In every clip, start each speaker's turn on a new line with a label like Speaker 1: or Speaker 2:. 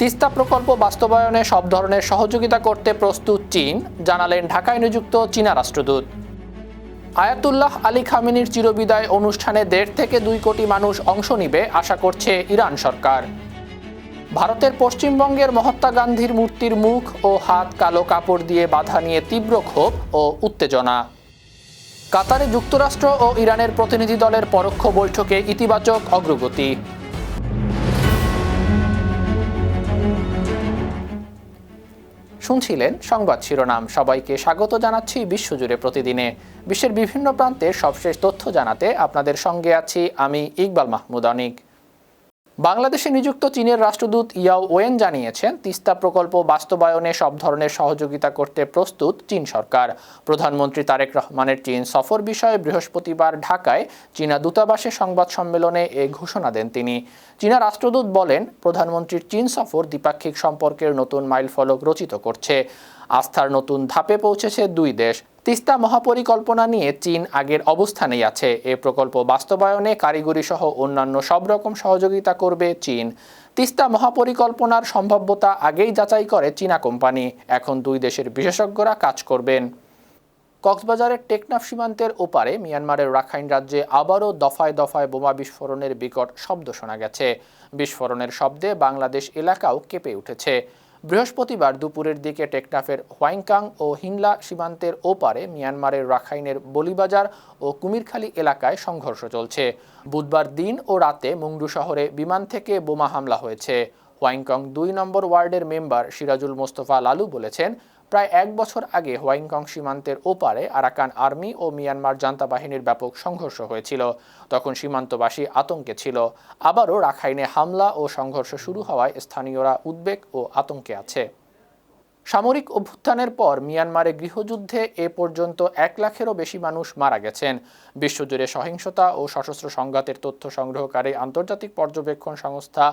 Speaker 1: তিস্তা প্রকল্প বাস্তবায়নে সব ধরনের সহযোগিতা করতে প্রস্তুত চীন, জানালেন ঢাকায় নিযুক্ত চীনা রাষ্ট্রদূত। আয়াতুল্লাহ আলী খামেনির চিরবিদায় অনুষ্ঠানে 1.5 থেকে 2 কোটি মানুষ অংশ নিবে আশা করছে ইরান সরকার। ভারতের পশ্চিমবঙ্গের মহাত্মা গান্ধীর মূর্তির মুখ ও হাত কালো কাপড় দিয়ে বাঁধা নিয়ে তীব্র ক্ষোভ ও উত্তেজনা। কাতারে যুক্তরাষ্ট্র ও ইরানের প্রতিনিধি দলের পরোক্ষ বৈঠকে ইতিবাচক অগ্রগতি। শুনছিলেন সংবাদ শিরোনাম। সবাইকে স্বাগত জানাচ্ছি বিশ্বজুড়ে প্রতিদিনে বিশ্বের বিভিন্ন প্রান্তের সবশেষ তথ্য জানাতে আপনাদের সঙ্গে আছি আমি ইকবাল মাহমুদ অনিক। বাংলাদেশে নিযুক্ত চীনের রাষ্ট্রদূত ইয়াও ওয়েন জানিয়েছেন, তিস্তা প্রকল্প বাস্তবায়নে সব ধরনের সহযোগিতা করতে প্রস্তুত চীন সরকার। প্রধানমন্ত্রী তারেক রহমানের চীন সফর বিষয়ে বৃহস্পতিবার ঢাকায় চীনা দূতাবাসে সংবাদ সম্মেলনে এ ঘোষণা দেন তিনি। চীনা রাষ্ট্রদূত বলেন, প্রধানমন্ত্রীর চীন সফর দ্বিপাক্ষিক সম্পর্কের নতুন মাইলফলক রচিত করছে। আস্থার নতুন ধাপে পৌঁছেছে দুই দেশ। তিস্তা মহাপরিকল্পনা নিয়ে চীন আগের অবস্থানেই আছে। এ প্রকল্প বাস্তবায়নে কারিগরি সহ অন্যান্য সব রকম সহযোগিতা করবে চীন। তিস্তা মহাপরিকল্পনার সম্ভাব্যতা আগেই যাচাই করে চীনা কোম্পানি। এখন দুই দেশের বিশেষজ্ঞরা কাজ করবেন। কক্সবাজারের টেকনাফ সীমান্তের ওপারে মিয়ানমারের রাখাইন রাজ্যে আবারও দফায় দফায় বোমা বিস্ফোরণের বিকট শব্দ শোনা গেছে। বিস্ফোরণের শব্দে বাংলাদেশ এলাকাও কেঁপে উঠেছে। বৃহস্পতিবার দুপুরের দিকে টেকনাফের হোয়াইংকাং ও হিংলা সীমান্তের ওপারে মিয়ানমারের রাখাইনের বলিবাজার ও কুমিরখালী এলাকায় সংঘর্ষ চলছে। বুধবার দিন ও রাতে মুংডু শহরে বিমান থেকে বোমা হামলা হয়েছে। হোয়াইংকং 2 নম্বর ওয়ার্ডের মেম্বার সিরাজুল মোস্তফা লালু বলেছেন, প্রায় 1 বছর আগে হোয়াইংকং সীমান্তের ওপারে আরাকান আর্মি ও মিয়ানমার জান্তা বাহিনীর ব্যাপক সংঘর্ষ হয়েছিল। তখন সীমান্তবাসী আতঙ্কে ছিল। আবারও রাখাইনে হামলা ও সংঘর্ষ শুরু হওয়ায় স্থানীয়রা উদ্বেগ ও আতঙ্কে আছে। সামরিক অভ্যুত্থানের পর মিয়ানমারে গৃহযুদ্ধে এ পর্যন্ত 1 লাখেরও বেশি মানুষ মারা গেছেন। বিশ্বজুড়ে সহিংসতা ও সশস্ত্র সংঘাতের তথ্য সংগ্রহকারী আন্তর্জাতিক পর্যবেক্ষণ সংস্থা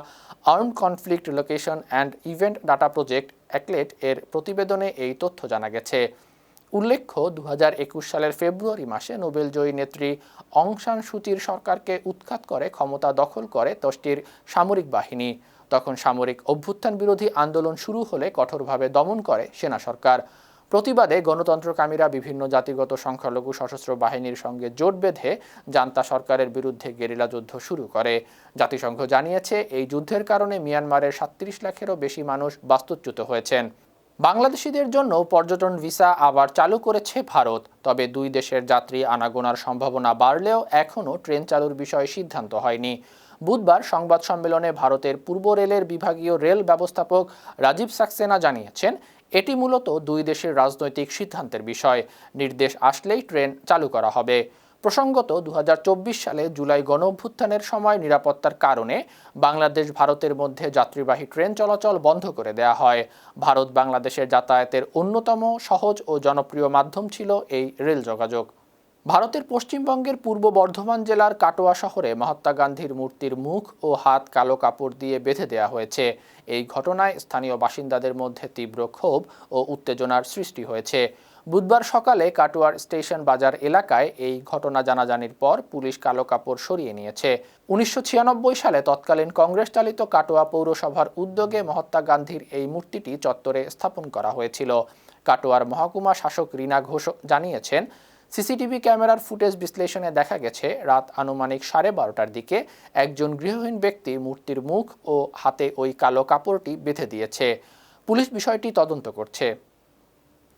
Speaker 1: armed conflict location and event data project ACLED এর প্রতিবেদনে এই তথ্য জানা গেছে। উল্লেখ্য, 2021 সালের ফেব্রুয়ারি মাসে নোবেলজয়ী নেত্রী অং সান সুচির সরকারকে উৎখাত করে ক্ষমতা দখল করে দেশটির সামরিক বাহিনী। তখন সামরিক অভ্যুত্থান বিরোধী আন্দোলন শুরু হলে কঠোরভাবে দমন করে সেনা সরকার। প্রতিবাদে গণতন্ত্রকামীরা বিভিন্ন জাতিগত সংখ্যালঘু সশস্ত্র বাহিনীর সঙ্গে জোট বেঁধে জান্তা সরকারের বিরুদ্ধে গেরিলা যুদ্ধ শুরু করে। জাতিসংঘ জানিয়েছে, এই যুদ্ধের কারণে মিয়ানমারের 37 লাখেরও বেশি মানুষ বাস্তুচ্যুত হয়েছেন। বাংলাদেশিদের জন্য পর্যটন ভিসা আবার চালু করেছে ভারত। তবে দুই দেশের যাত্রী আনাগোনার সম্ভাবনা বাড়লেও এখনও ট্রেন চালুর বিষয়ে সিদ্ধান্ত হয়নি। বুধবার সংবাদ সম্মেলনে ভারতের পূর্ব রেলের বিভাগীয় রেল ব্যবস্থাপক রাজীব সাক্সেনা জানিয়েছেন, এটি মূলত দুই দেশের রাজনৈতিক সিদ্ধান্তের বিষয়। নির্দেশ আসলেই ট্রেন চালু করা হবে। প্রসঙ্গত, 2024 সালে জুলাই গণঅভ্যুত্থানের সময় নিরাপত্তার কারণে বাংলাদেশ ভারতের মধ্যে যাত্রীবাহী ট্রেন চলাচল বন্ধ করে দেওয়া হয়। ভারত বাংলাদেশের যাতায়াতের অন্যতম সহজ ও জনপ্রিয় মাধ্যম ছিল এই রেল যোগাযোগ। ভারতের পশ্চিমবঙ্গের পূর্ব বর্ধমান জেলার কাটোয়া শহরে মহাত্মা গান্ধীর মূর্তির মুখ ও হাত কালো কাপড় দিয়ে বেঁধে দেওয়া হয়েছে। এই ঘটনায় স্থানীয় বাসিন্দাদের মধ্যে তীব্র ক্ষোভ ও উত্তেজনার সৃষ্টি হয়েছে। বুধবার সকালে কাটোয়ার স্টেশন বাজার এলাকায় এই ঘটনা জানাজানির পর পুলিশ কালো কাপড় সরিয়ে নিয়েছে। 1996 সালে তৎকালীন কংগ্রেস চালিত কাটোয়া পৌরসভার উদ্যোগে মহাত্মা গান্ধীর এই মূর্তিটি চত্বরে স্থাপন করা হয়েছিল। কাটোয়ার মহকুমা শাসক রীনা ঘোষ জানিয়েছেন, সিসিটিভি ক্যামেরার ফুটেজ বিশ্লেষণে দেখা গেছে, রাত আনুমানিক 12:30টার দিকে একজন গৃহহীন ব্যক্তি মূর্তির মুখ ও হাতে ওই কালো কাপড়টি বেঁধে দিয়েছে। পুলিশ বিষয়টি তদন্ত করছে।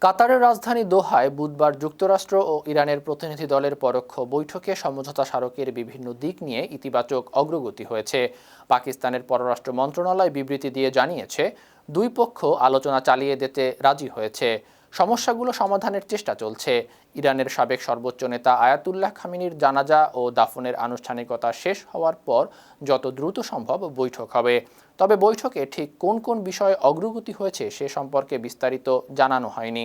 Speaker 1: কাতারের রাজধানী দোহায় বুধবার যুক্তরাষ্ট্র ও ইরানের প্রতিনিধি দলের পরোক্ষ বৈঠকে সমঝোতা স্মারকের বিভিন্ন দিক নিয়ে ইতিবাচক অগ্রগতি হয়েছে। পাকিস্তানের পররাষ্ট্র মন্ত্রণালয় বিবৃতি দিয়ে জানিয়েছে, দুই পক্ষ আলোচনা চালিয়ে যেতে রাজি হয়েছে। সমস্যাগুলো সমাধানের চেষ্টা চলছে। ইরানের সাবেক সর্বোচ্চ নেতা আয়াতুল্লাহ খামেনির জানাজা ও দাফনের আনুষ্ঠানিকতা শেষ হওয়ার পর যত দ্রুত সম্ভব বৈঠক হবে। তবে বৈঠকে ঠিক কোন কোন বিষয়ে অগ্রগতি হয়েছে সে সম্পর্কে বিস্তারিত জানানো হয়নি।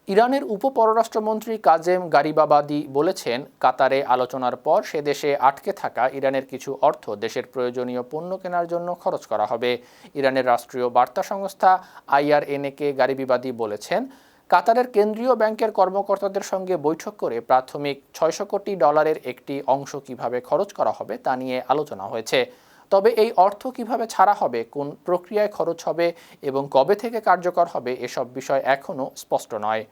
Speaker 1: ইরানের উপপররাষ্ট্রমন্ত্রী কাজেম গারিবাবাদি বলেছেন, কাতারে আলোচনার পর সে দেশে আটকে থাকা ইরানের কিছু অর্থ দেশের প্রয়োজনীয় পণ্য কেনার জন্য খরচ করা হবে। ইরানের রাষ্ট্রীয় বার্তা সংস্থা IRNA-কে গারিবাবাদি বলেছেন, কাতারের কেন্দ্রীয় ব্যাংকের কর্মকর্তাদের সঙ্গে বৈঠক করে প্রাথমিক $600 কোটি একটি অংশ কিভাবে খরচ করা হবে তা নিয়ে আলোচনা হয়েছে। তবে এই অর্থ কিভাবে ছাড়া হবে, কোন প্রক্রিয়ায় খরচ হবে এবং কবে থেকে কার্যকর হবে, এসব বিষয় এখনও স্পষ্ট নয়।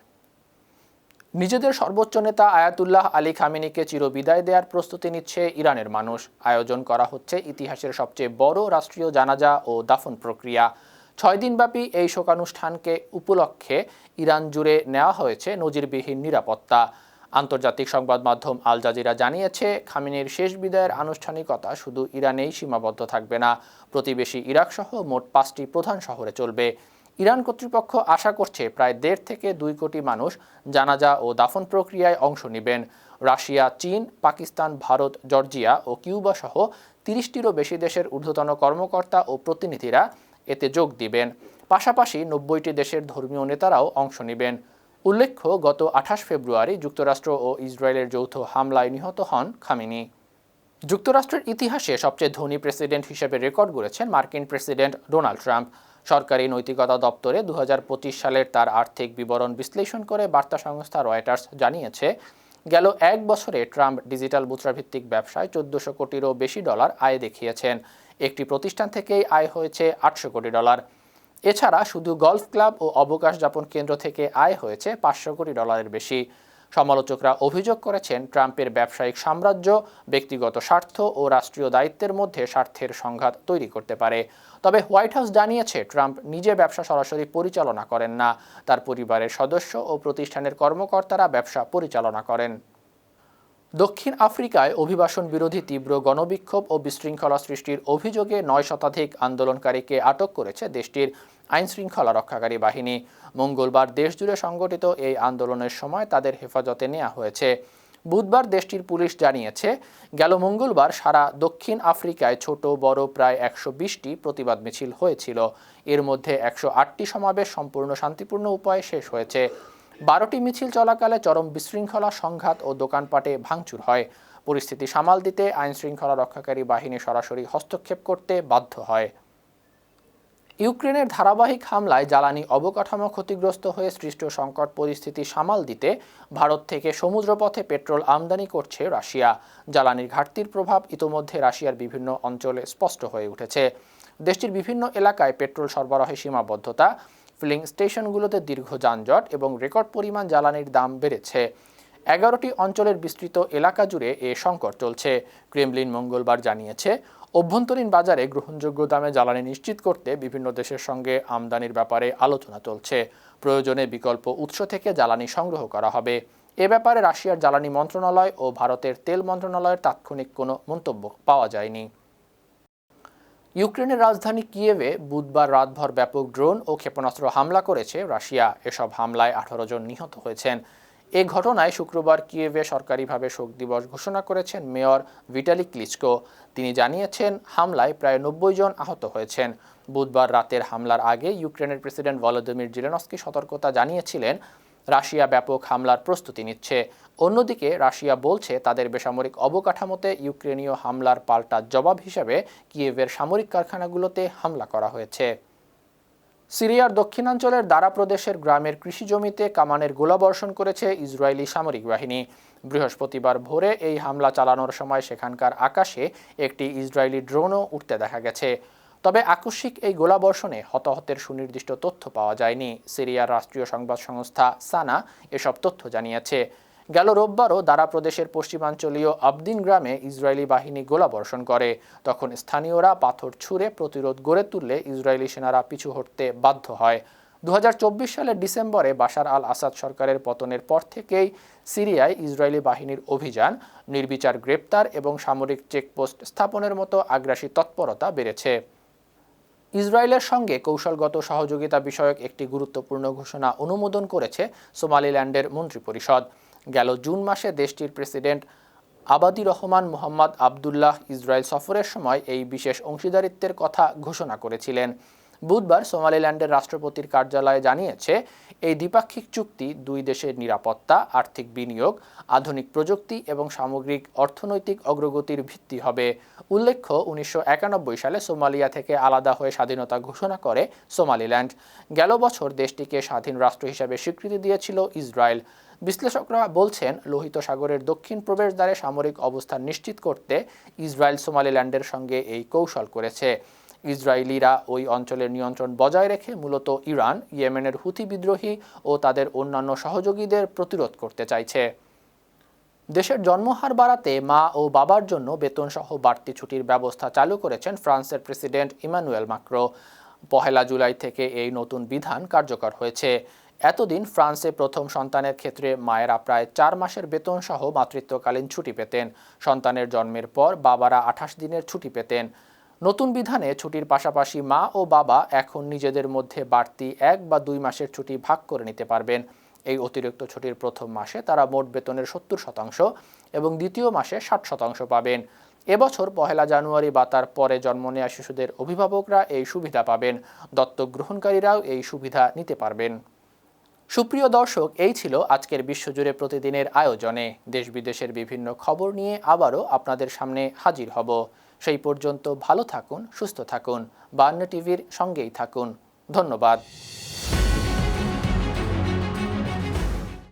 Speaker 1: নিজেদের সর্বোচ্চ নেতা আয়াতুল্লাহ আলী খামেনিকে চিরবিদায় দেওয়ার প্রস্তুতি নিচ্ছে ইরানের মানুষ। আয়োজন করা হচ্ছে ইতিহাসের সবচেয়ে বড় রাষ্ট্রীয় জানাজা ও দাফন প্রক্রিয়া। 6 দিনব্যাপী এই শোকানুষ্ঠানকে উপলক্ষে ইরান জুড়ে নেওয়া হয়েছে নজিরবিহীন নিরাপত্তা। আন্তর্জাতিক সংবাদ মাধ্যম আল জাজিরা জানিয়েছে, খামেনির শেষ বিদায়ের আনুষ্ঠানিকতা শুধু ইরানেই সীমাবদ্ধ থাকবে না, প্রতিবেশী ইরাকসহ মোট 5টি প্রধান শহরে চলবে। ইরান কর্তৃপক্ষ আশা করছে প্রায় 1.5 থেকে 2 কোটি মানুষ জানাজা ও দাফন প্রক্রিয়ায় অংশ নেবেন। রাশিয়া, চীন, পাকিস্তান, ভারত, জর্জিয়া ও কিউবা সহ 30টিরও বেশি দেশের ঊর্ধ্বতন কর্মকর্তা ও প্রতিনিধিরা এতে যোগ দিবেন। পাশাপাশি 90টি দেশের ধর্মীয় নেতারাও অংশ নেবেন। উল্লেখ্য, গত 28 ফেব্রুয়ারি যুক্তরাষ্ট্র ও ইসরায়েলের যৌথ হামলায় নিহত হন খামেনি। যুক্তরাষ্ট্রের ইতিহাসে সবচেয়ে ধনী প্রেসিডেন্ট হিসেবে রেকর্ড গড়েছেন মার্কিন প্রেসিডেন্ট ডোনাল্ড ট্রাম্প। সরকারি নৈতিকতা দপ্তরে 2025 সালের তার আর্থিক বিবরণ বিশ্লেষণ করে বার্তা সংস্থা রয়টার্স জানিয়েছে, গেল 1 বছরে ট্রাম্প ডিজিটাল মুদ্রাভিত্তিক ব্যবসায় 1400 কোটিরও বেশি ডলার আয় দেখিয়েছেন। একটি প্রতিষ্ঠান থেকেই আয় হয়েছে 800 কোটি ডলার। এছাড়া শুধু গলফ ক্লাব ও অবকাশ যাপন কেন্দ্র থেকে আয় হয়েছে 500 কোটি ডলারের বেশি। সমালোচকরা অভিযোগ করেছেন, ট্রাম্পের ব্যবসায়িক সাম্রাজ্য ব্যক্তিগত স্বার্থ ও রাষ্ট্রীয় দায়িত্বের মধ্যে স্বার্থের সংঘাত তৈরি করতে পারে। তবে হোয়াইট হাউস জানিয়েছে, ট্রাম্প নিজে ব্যবসা সরাসরি পরিচালনা করেন না, তার পরিবারের সদস্য ও প্রতিষ্ঠানের কর্মকর্তারা ব্যবসা পরিচালনা করেন। দক্ষিণ আফ্রিকায় অভিবাসন বিরোধী তীব্র গণবিক্ষোভ ও বিশৃঙ্খলা সৃষ্টির অভিযোগে 9 শতাধিক আন্দোলনকারীকে আটক করেছে দেশটির আইনশৃঙ্খলা রক্ষাকারী বাহিনী। মঙ্গলবার দেশজুড়ে সংগঠিত এই আন্দোলনের সময় তাদের হেফাজতে নেওয়া হয়েছে। বুধবার দেশটির পুলিশ জানিয়েছে, গেল মঙ্গলবার সারা দক্ষিণ আফ্রিকায় ছোট বড় প্রায় 120টি প্রতিবাদ মিছিল হয়েছিল। এর মধ্যে 108টি সমাবেশ সম্পূর্ণ শান্তিপূর্ণ উপায়ে শেষ হয়েছে। 12টি মিছিল চলাকালে চরম বিশৃঙ্খলা, সংঘাত ও দোকানপাটে ভাঙচুর হয়। পরিস্থিতি সামাল দিতে আইনশৃঙ্খলা রক্ষাকারী বাহিনী সরাসরি হস্তক্ষেপ করতে বাধ্য হয়। ইউক্রেনের ধারাবাহিক হামলায় জ্বালানি অবকাঠামো ক্ষতিগ্রস্ত হয়ে সৃষ্ট সংকট পরিস্থিতি সামাল দিতে ভারত থেকে সমুদ্রপথে পেট্রোল আমদানি করছে রাশিয়া। জ্বালানির ঘাটতির প্রভাব ইতোমধ্যে রাশিয়ার বিভিন্ন অঞ্চলে স্পষ্ট হয়ে উঠেছে। দেশটির বিভিন্ন এলাকায় পেট্রোল সরবরাহে সীমাবদ্ধতা, ফিলিং স্টেশনগুলোতে দীর্ঘ যানজট এবং রেকর্ড পরিমাণ জ্বালানির দাম বেড়েছে। 11টি অঞ্চলের বিস্তৃত এলাকা জুড়ে এ সংকট চলছে। ক্রেমলিন মঙ্গলবার জানিয়েছে, অভ্যন্তরীণ বাজারে গ্রহণযোগ্য দামে জ্বালানি নিশ্চিত করতে বিভিন্ন দেশের সঙ্গে আমদানির ব্যাপারে আলোচনা চলছে। প্রয়োজনে বিকল্প উৎস থেকে জ্বালানি সংগ্রহ করা হবে। এ ব্যাপারে রাশিয়ার জ্বালানি মন্ত্রণালয় ও ভারতের তেল মন্ত্রণালয়ের তাৎক্ষণিক কোনো মন্তব্য পাওয়া যায়নি। ইউক্রেনের রাজধানী কিয়েভে বুধবার রাতভর ব্যাপক ড্রোন ও ক্ষেপণাস্ত্র হামলা করেছে রাশিয়া। এসব হামলায় 18 জন নিহত হয়েছেন। এ ঘটনায় শুক্রবার কিয়েভে সরকারিভাবে শোক দিবস ঘোষণা করেছেন মেয়র ভিটালি ক্লিচকো। তিনি জানিয়েছেন, হামলায় প্রায় 90 জন আহত হয়েছেন। বুধবার রাতের হামলার আগে ইউক্রেনের প্রেসিডেন্ট ভলোদিমির জেলেনস্কি সতর্কতা জানিয়েছিলেন, রাশিয়া ব্যাপক হামলার প্রস্তুতি নিচ্ছে। অন্যদিকে রাশিয়া বলছে, তাদের বেসামরিক অবকাঠামোতে ইউক্রেনীয় হামলার পাল্টা জবাব হিসেবে কিয়েভের সামরিক কারখানাগুলোতে হামলা করা হয়েছে। সিরিয়ার দক্ষিণাঞ্চলের দারা প্রদেশের গ্রামের কৃষি জমিতে কামানের গোলাবর্ষণ করেছে ইসরায়েলি সামরিক বাহিনী। বৃহস্পতিবার ভোরে এই হামলা চালানোর সময় সেখানকার আকাশে একটি ইসরায়েলি ড্রোনও উঠতে দেখা গেছে। তবে আকস্মিক এই গোলাবর্ষণে হতাহতের সুনির্দিষ্ট তথ্য পাওয়া যায়নি। সিরিয়ার রাষ্ট্রীয় সংবাদ সংস্থা সানা এসব তথ্য জানিয়েছে। গেল রোববারও দারা প্রদেশের পশ্চিমাঞ্চলীয় আবদিন গ্রামে ইসরায়েলি বাহিনী গোলাবর্ষণ করে। তখন স্থানীয়রা পাথর ছুঁড়ে প্রতিরোধ গড়ে তুললে ইসরায়েলি সেনারা পিছু হটতে বাধ্য হয়। 2024 সালের ডিসেম্বরে বাশার আল আসাদ সরকারের পতনের পর থেকেই সিরিয়ায় ইসরায়েলি বাহিনীর অভিযান, নির্বিচার গ্রেপ্তার এবং সামরিক চেকপোস্ট স্থাপনের মতো আগ্রাসী তৎপরতা বেড়েছে। ইসরায়েলের সঙ্গে কৌশলগত সহযোগিতা বিষয়ক একটি গুরুত্বপূর্ণ ঘোষণা অনুমোদন করেছে সোমালিল্যান্ডের মন্ত্রিপরিষদ। গেল জুন মাসে দেশটির প্রেসিডেন্ট আবাদি রহমান মোহাম্মদ আবদুল্লাহ ইসরায়েল সফরের সময় এই বিশেষ অংশীদারিত্বের কথা ঘোষণা করেছিলেন। বুধবার সোমালিল্যান্ডের রাষ্ট্রপতির কার্যালয় জানিয়েছে, এই দ্বিপাক্ষিক চুক্তি দুই দেশের নিরাপত্তা, আর্থিক বিনিয়োগ, আধুনিক প্রযুক্তি এবং সামগ্রিক অর্থনৈতিক অগ্রগতির ভিত্তি হবে। উল্লেখ্য, 1991 সালে সোমালিয়া থেকে আলাদা হয়ে স্বাধীনতা ঘোষণা করে সোমালিল্যান্ড। গেল বছর দেশটিকে স্বাধীন রাষ্ট্র হিসেবে স্বীকৃতি দিয়েছিল ইসরায়েল। বিশ্লেষকরা বলছেন, লোহিত সাগরের দক্ষিণ প্রবেশদ্বারে সামরিক অবস্থান নিশ্চিত করতে ইসরায়েল সোমালিল্যান্ডের সঙ্গে এই কৌশল করেছে। ইসরায়েলিরা ওই অঞ্চলের নিয়ন্ত্রণ বজায় রেখে মূলত ইরান, ইয়েমেনের হুথি বিদ্রোহী ও তাদের অন্যান্য সহযোগীদের প্রতিরোধ করতে চাইছে। দেশের জন্মহার বাড়াতে মা ও বাবার জন্য বেতনসহ বাড়তি ছুটির ব্যবস্থা চালু করেছেন ফ্রান্সের প্রেসিডেন্ট ইমানুয়েল মাক্রো। 1 জুলাই থেকে এই নতুন বিধান কার্যকর হয়েছে। এতদিন ফ্রান্সে প্রথম সন্তানের ক্ষেত্রে মায়েরা প্রায় 4 মাসের বেতনসহ মাতৃত্বকালীন ছুটি পেতেন। সন্তানের জন্মের পর বাবারা 28 দিনের ছুটি পেতেন। নতুন বিধানে ছুটির পাশাপাশি মা ও বাবা এখন নিজেদের মধ্যে বাড়তি 1 বা 2 মাসের ছুটি ভাগ করে নিতে পারবেন। এই অতিরিক্ত ছুটির প্রথম মাসে তারা মোট বেতনের 70% এবং দ্বিতীয় মাসে 60% পাবেন। এবছর 1 জানুয়ারি বা তার পরে জন্ম নেওয়া শিশুদের অভিভাবকরা এই সুবিধা পাবেন। দত্তক গ্রহণকারীরাও এই সুবিধা নিতে পারবেন। সুপ্রিয় দর্শক, এই ছিল আজকের বিশ্বজুড়ে প্রতিদিনের আয়োজনে। দেশ বিদেশের বিভিন্ন খবর নিয়ে আবারও আপনাদের সামনে হাজির হব। সেই পর্যন্ত ভালো থাকুন, সুস্থ থাকুন, বায়ান্নর টিভির সঙ্গেই থাকুন। ধন্যবাদ।